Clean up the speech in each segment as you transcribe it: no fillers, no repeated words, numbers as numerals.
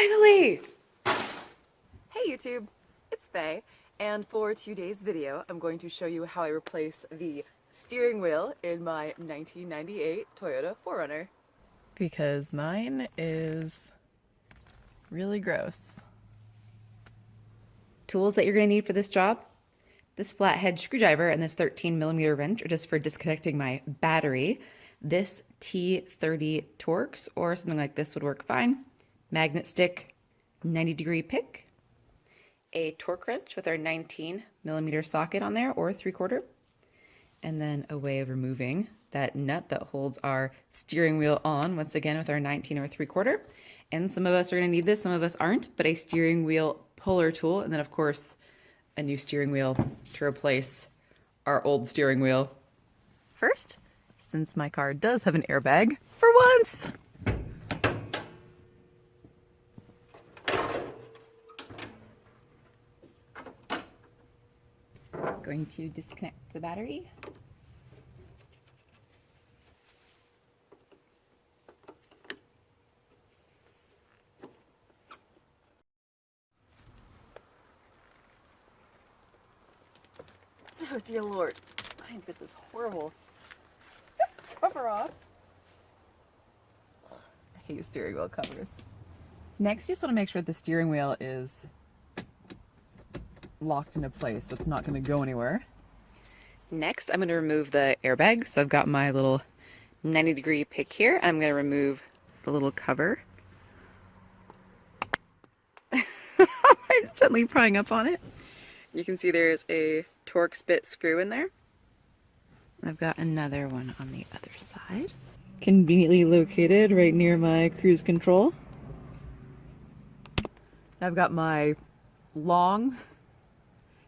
Finally! Hey YouTube, it's Faye, and for today's video I'm going to show you how I replace the steering wheel in my 1998 Toyota 4Runner. Because mine is really gross. Tools that you're going to need for this job. This flathead screwdriver and this 13mm wrench are just for disconnecting my battery. This T30 Torx or something like this would work fine. Magnet stick, 90-degree pick, a torque wrench with our 19mm socket on there or 3/4, and then a way of removing that nut that holds our steering wheel on, once again with our 19 or 3/4. And some of us are going to need this, some of us aren't, but a steering wheel puller tool, and then of course a new steering wheel to replace our old steering wheel. First, since my car does have an airbag, for once! Going to disconnect the battery. Oh dear lord, I bit this horrible cover off. I hate steering wheel covers. Next, you just want to make sure the steering wheel is locked into place so it's not going to go anywhere. Next, I'm going to remove the airbag. So I've got my little 90-degree pick here. I'm going to remove the little cover. I'm gently prying up on it. You can see there's a Torx bit screw in there. I've got another one on the other side. Conveniently located right near my cruise control. I've got my long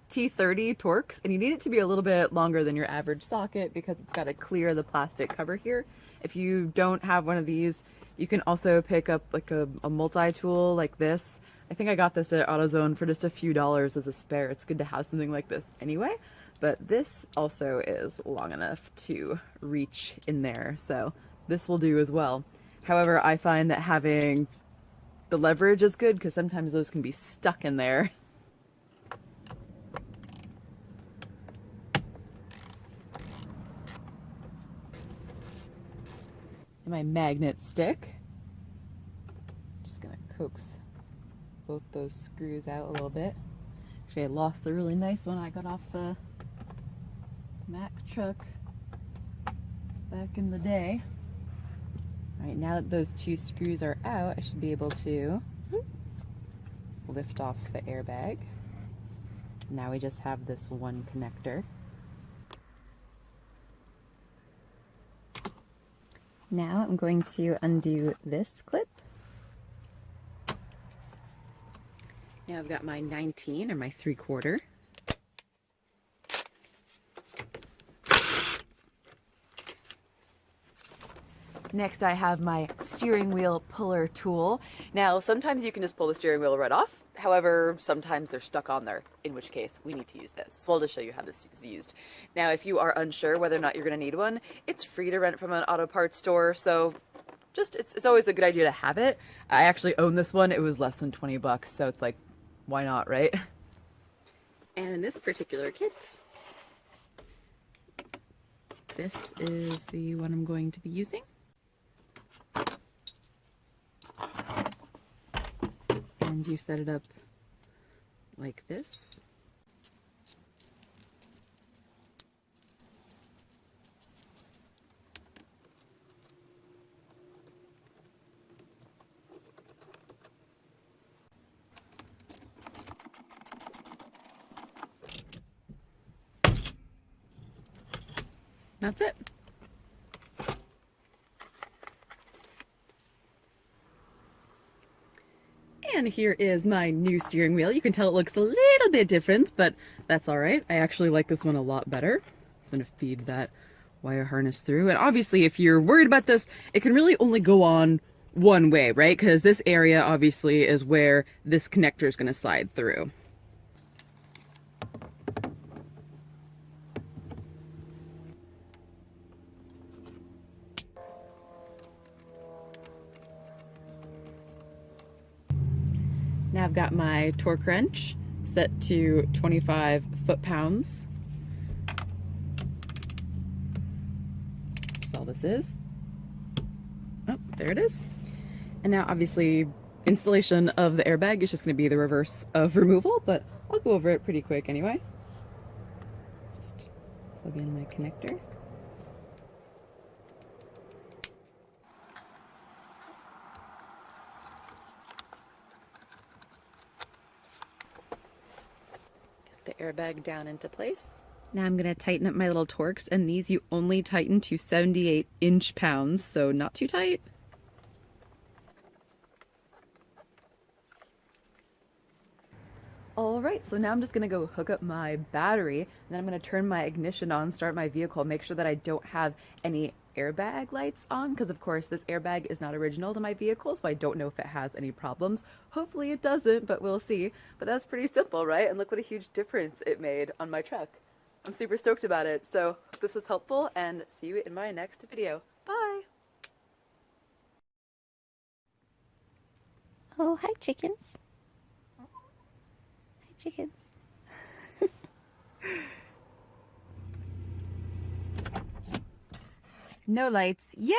T30 Torx, and you need it to be a little bit longer than your average socket because it's got to clear the plastic cover here. If you don't have one of these, you can also pick up like a multi-tool like this. I think I got this at AutoZone for just a few dollars as a spare. It's good to have something like this anyway, but this also is long enough to reach in there, so this will do as well. However, I find that having the leverage is good because sometimes those can be stuck in there. And my magnet stick. Just gonna coax both those screws out a little bit. Actually, I lost the really nice one I got off the Mack truck back in the day. Alright, now that those two screws are out, I should be able to lift off the airbag. Now we just have this one connector. Now I'm going to undo this clip. Now I've got my 19 or my 3/4. Next I have my steering wheel puller tool. Now sometimes you can just pull the steering wheel right off. However, sometimes they're stuck on there, in which case we need to use this. So I'll just show you how this is used. Now if you are unsure whether or not you're going to need one, it's free to rent from an auto parts store, so just it's always a good idea to have it. I actually own this one. It was less than 20 bucks, so it's like, why not, right? And in this particular kit, this is the one I'm going to be using. And you set it up like this. That's it. And here is my new steering wheel. You can tell it looks a little bit different, but that's all right. I actually like this one a lot better. I'm going to feed that wire harness through. And obviously, if you're worried about this, it can really only go on one way, right? Because this area obviously is where this connector is going to slide through. Now I've got my torque wrench set to 25 foot-pounds. That's all this is. Oh, there it is. And now obviously installation of the airbag is just going to be the reverse of removal, but I'll go over it pretty quick anyway. Just plug in my connector. Get the airbag down into place. Now I'm going to tighten up my little torques, and these you only tighten to 78 inch-pounds, so not too tight. Alright, so now I'm just going to go hook up my battery, and then I'm going to turn my ignition on, start my vehicle, make sure that I don't have any airbag lights on, because of course this airbag is not original to my vehicle, so I don't know if it has any problems. Hopefully it doesn't, but we'll see. But that's pretty simple, right? And look what a huge difference it made on my truck. I'm super stoked about it, so hope this was helpful, and see you in my next video. Bye! Oh, hi chickens. Chickens. No lights. Yay!